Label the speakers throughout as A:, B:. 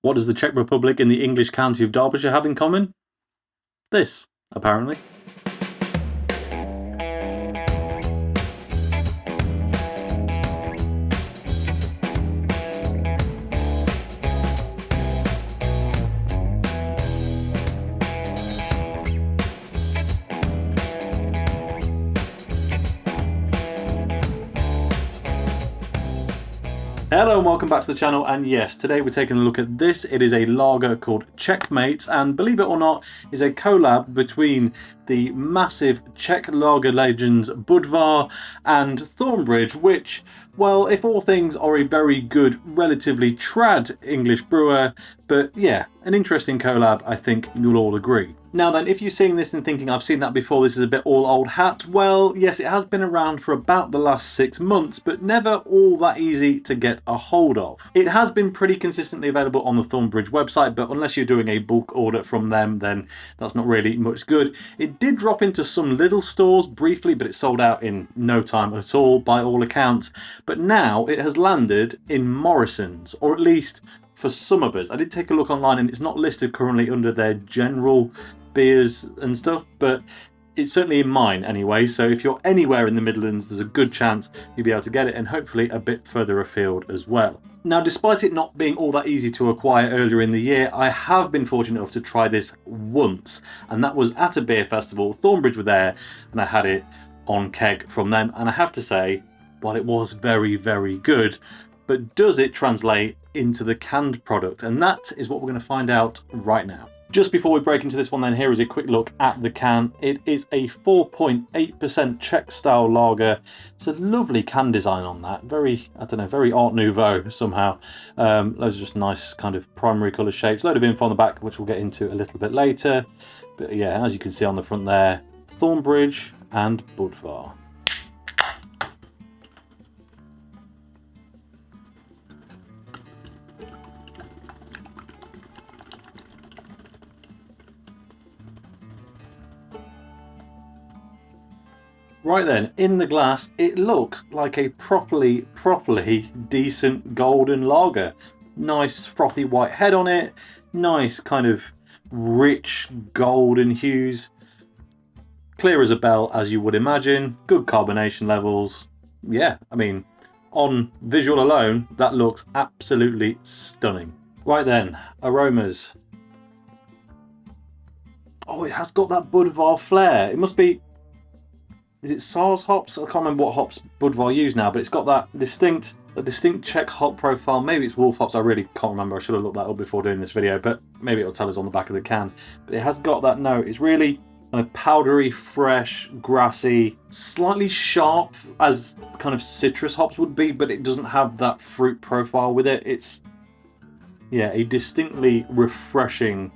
A: What does the Czech Republic and the English county of Derbyshire have in common? This, apparently. Hello and welcome back to the channel, and yes, today we're taking a look at this. It is a lager called Czechmates, and believe it or not, is a collab between the massive Czech lager legends Budvar and Thornbridge, which, well, if all things are a very good, relatively trad English brewer, but yeah, an interesting collab, I think you'll all agree. Now then, if you're seeing this and thinking I've seen that before, this is a bit all old hat, well, yes, it has been around for about the last 6 months, but never all that easy to get a hold of. It has been pretty consistently available on the Thornbridge website, but unless you're doing a bulk order from them, then that's not really much good. It did drop into some little stores briefly, but it sold out in no time at all, by all accounts. But now it has landed in Morrison's, or at least for some of us. I did take a look online and it's not listed currently under their general beers and stuff, but it's certainly in mine anyway, so if you're anywhere in the Midlands, there's a good chance you'll be able to get it, and hopefully a bit further afield as well. Now, despite it not being all that easy to acquire earlier in the year, I have been fortunate enough to try this once, and that was at a beer festival. Thornbridge were there, and I had it on keg from them, and I have to say, while it was very, very good, but does it translate into the canned product? And that is what we're going to find out right now. Just before we break into this one then, here is a quick look at the can. It is a 4.8% Czech style lager. It's a lovely can design on that. Very, I don't know, very Art Nouveau somehow. Those are just nice kind of primary colour shapes. Load of info on the back, which we'll get into a little bit later. But yeah, as you can see on the front there, Thornbridge and Budvar. Right then, in the glass, it looks like a properly decent golden lager. Nice frothy white head on it, nice kind of rich golden hues. Clear as a bell, as you would imagine. Good carbonation levels. Yeah, I mean, on visual alone, that looks absolutely stunning. Right then, aromas. Oh, it has got that Budvar flair. It must be... Is it Saaz hops? I can't remember what hops Budvar use now, but it's got that distinct Czech hop profile. Maybe it's Wolf hops. I really can't remember. I should have looked that up before doing this video, but maybe it'll tell us on the back of the can. But it has got that note. It's really kind of powdery, fresh, grassy, slightly sharp as kind of citrus hops would be, but it doesn't have that fruit profile with it. It's, yeah, a distinctly refreshing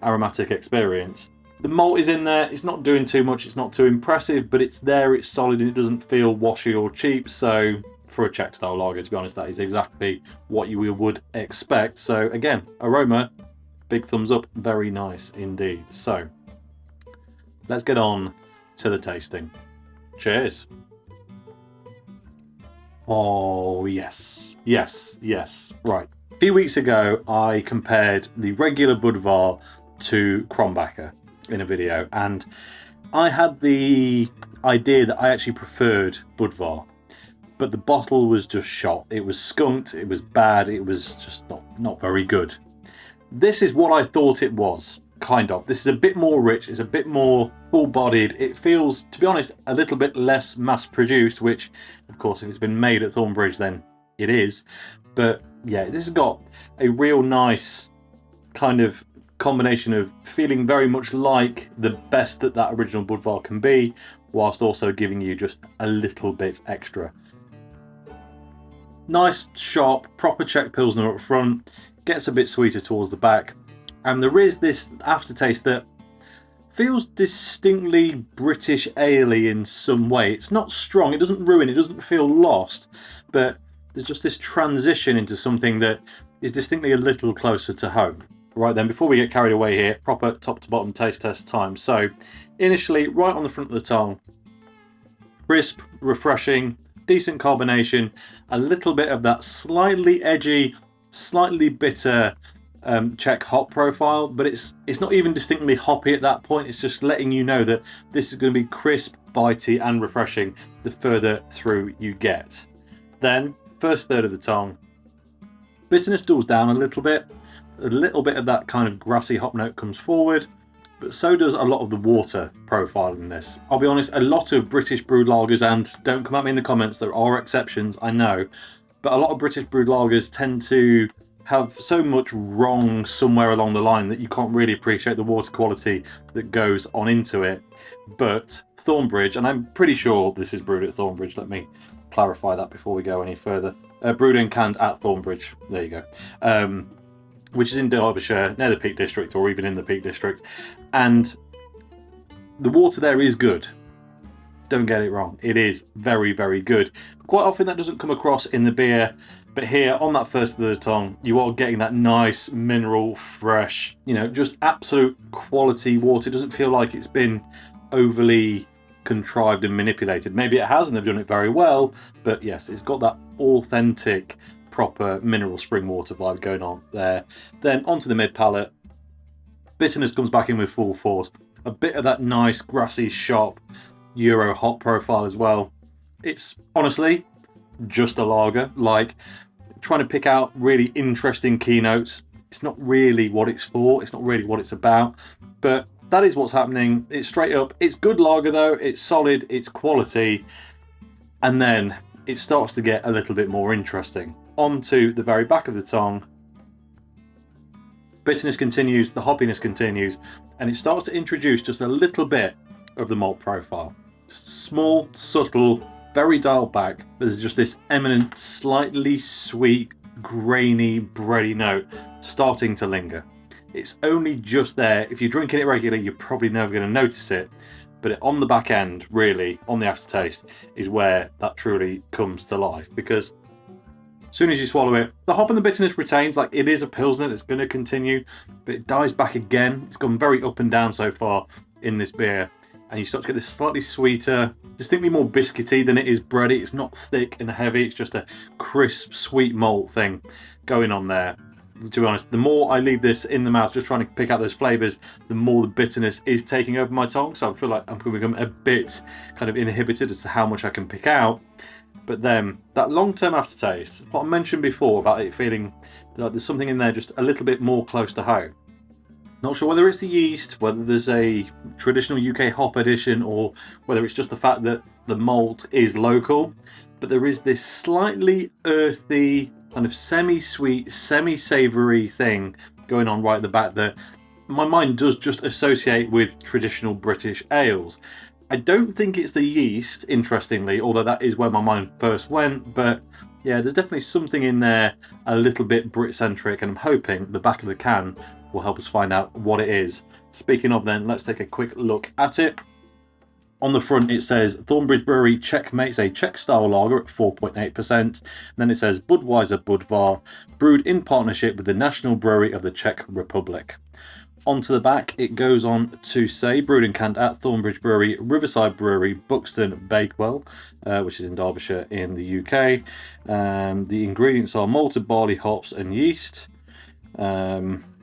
A: aromatic experience. The malt is in there, it's not doing too much, it's not too impressive, but it's there, it's solid, and it doesn't feel washy or cheap. So for a Czech style lager, to be honest, that is exactly what you would expect. So again, aroma, big thumbs up, very nice indeed. So let's get on to the tasting. Cheers. Oh yes, yes, yes. Right. A few weeks ago, I compared the regular Budvar to Krombacher in a video, and I had the idea that I actually preferred Budvar, but the bottle was just shot. It was skunked, it was bad, it was just not very good. This is what I thought it was, kind of. This is a bit more rich, it's a bit more full-bodied. It feels, to be honest, a little bit less mass-produced, which, of course, if it's been made at Thornbridge, then it is. But yeah, this has got a real nice kind of combination of feeling very much like the best that original Budvar can be, whilst also giving you just a little bit extra. Nice, sharp, proper Czech Pilsner up front, gets a bit sweeter towards the back, and there is this aftertaste that feels distinctly British ale-y in some way. It's not strong, it doesn't ruin, it doesn't feel lost, but there's just this transition into something that is distinctly a little closer to home. Right then, before we get carried away here, proper top to bottom taste test time. So initially, right on the front of the tongue, crisp, refreshing, decent carbonation, a little bit of that slightly edgy, slightly bitter Czech hop profile, but it's not even distinctly hoppy at that point. It's just letting you know that this is going to be crisp, bitey and refreshing the further through you get. Then, first third of the tongue, bitterness dulls down a little bit of that kind of grassy hop note comes forward, but so does a lot of the water profile in this. I'll be honest, a lot of British brewed lagers, and don't come at me in the comments, there are exceptions, I know, but a lot of British brewed lagers tend to have so much wrong somewhere along the line that you can't really appreciate the water quality that goes on into it. But Thornbridge, and I'm pretty sure this is brewed at Thornbridge, let me clarify that before we go any further. Brewed and canned at Thornbridge, there you go. Which is in Derbyshire, near the Peak District, or even in the Peak District. And the water there is good. Don't get it wrong. It is very, very good. Quite often that doesn't come across in the beer, but here on that first of the tongue, you are getting that nice mineral, fresh, just absolute quality water. It doesn't feel like it's been overly contrived and manipulated. Maybe it has and they've done it very well, but yes, it's got that authentic, proper mineral spring water vibe going on there. Then onto the mid palate, bitterness comes back in with full force. A bit of that nice grassy, sharp Euro hop profile as well. It's honestly just a lager. Like, trying to pick out really interesting keynotes, it's not really what it's for. It's not really what it's about. But that is what's happening. It's straight up. It's good lager though. It's solid. It's quality. And then it starts to get a little bit more interesting. Onto the very back of the tongue, bitterness continues, the hoppiness continues, and it starts to introduce just a little bit of the malt profile. Small, subtle, very dialed back, but there's just this eminent, slightly sweet, grainy, bready note starting to linger. It's only just there. If you're drinking it regularly, you're probably never going to notice it, but on the back end, really, on the aftertaste, is where that truly comes to life, because as soon as you swallow it, the hop and the bitterness retains. Like, it is a Pilsner that's going to continue, but it dies back again. It's gone very up and down so far in this beer, and you start to get this slightly sweeter, distinctly more biscuity than it is bready. It's not thick and heavy. It's just a crisp, sweet malt thing going on there. To be honest, the more I leave this in the mouth, just trying to pick out those flavours, the more the bitterness is taking over my tongue. So I feel like I'm going to become a bit kind of inhibited as to how much I can pick out. But then that long-term aftertaste, what I mentioned before about it feeling like there's something in there just a little bit more close to home. Not sure whether it's the yeast, whether there's a traditional UK hop edition, or whether it's just the fact that the malt is local. But there is this slightly earthy, kind of semi-sweet, semi-savoury thing going on right at the back that my mind does just associate with traditional British ales. I don't think it's the yeast, interestingly, although that is where my mind first went. But yeah, there's definitely something in there a little bit Brit-centric, and I'm hoping the back of the can will help us find out what it is. Speaking of then, let's take a quick look at it. On the front it says Thornbridge Brewery Czechmates, a Czech style lager at 4.8%. And then it says Budweiser Budvar, brewed in partnership with the National Brewery of the Czech Republic. Onto the back, it goes on to say, brewed and canned at Thornbridge Brewery, Riverside Brewery, Buxton, Bakewell, which is in Derbyshire in the UK. The ingredients are malted barley, hops and yeast.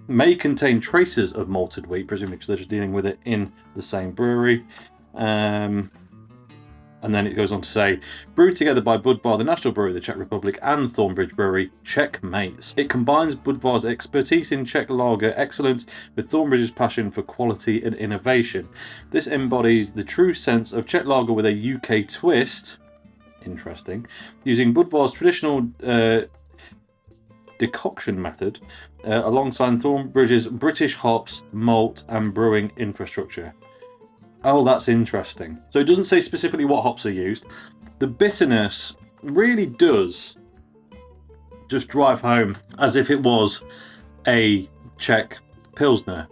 A: May contain traces of malted wheat, presumably because they're just dealing with it in the same brewery. And then it goes on to say, brewed together by Budvar, the National Brewery of the Czech Republic, and Thornbridge Brewery, Czechmates. It combines Budvar's expertise in Czech lager excellence with Thornbridge's passion for quality and innovation. This embodies the true sense of Czech lager with a UK twist, interesting, using Budvar's traditional decoction method, alongside Thornbridge's British hops, malt and brewing infrastructure. Oh, that's interesting. So it doesn't say specifically what hops are used. The bitterness really does just drive home as if it was a Czech Pilsner.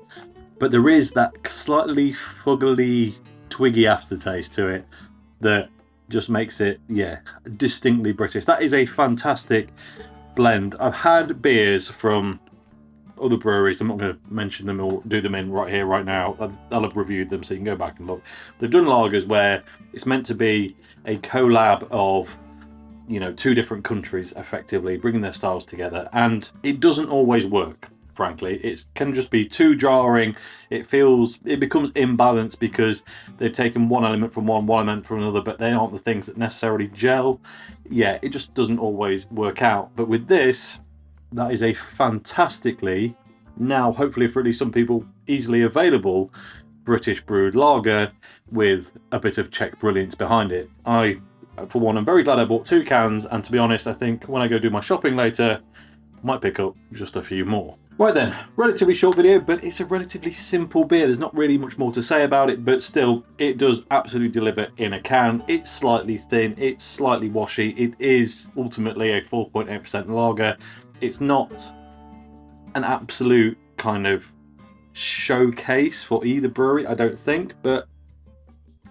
A: But there is that slightly fuggly, twiggy aftertaste to it that just makes it, distinctly British. That is a fantastic blend. I've had beers from other breweries, I'm not going to mention them or do them in right here, right now. I'll have reviewed them so you can go back and look. They've done lagers where it's meant to be a collab of, two different countries, effectively, bringing their styles together, and it doesn't always work. frankly. It can just be too jarring. It becomes imbalanced because they've taken one element from one element from another, but they aren't the things that necessarily gel. Yeah, it just doesn't always work out. But with this, that is a fantastically, now hopefully for at least some people, easily available British brewed lager with a bit of Czech brilliance behind it. I, for one, I'm very glad I bought 2 cans, and to be honest, I think when I go do my shopping later, I might pick up just a few more. Right then, relatively short video, but it's a relatively simple beer. There's not really much more to say about it, but still, it does absolutely deliver in a can. It's slightly thin, it's slightly washy. It is ultimately a 4.8% lager. It's not an absolute kind of showcase for either brewery, I don't think, but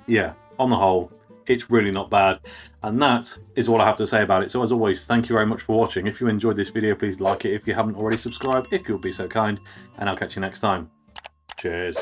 A: yeah, on the whole, it's really not bad. And that is all I have to say about it. So as always, thank you very much for watching. If you enjoyed this video, please like it. If you haven't already, subscribe if you'll be so kind, and I'll catch you next time. Cheers.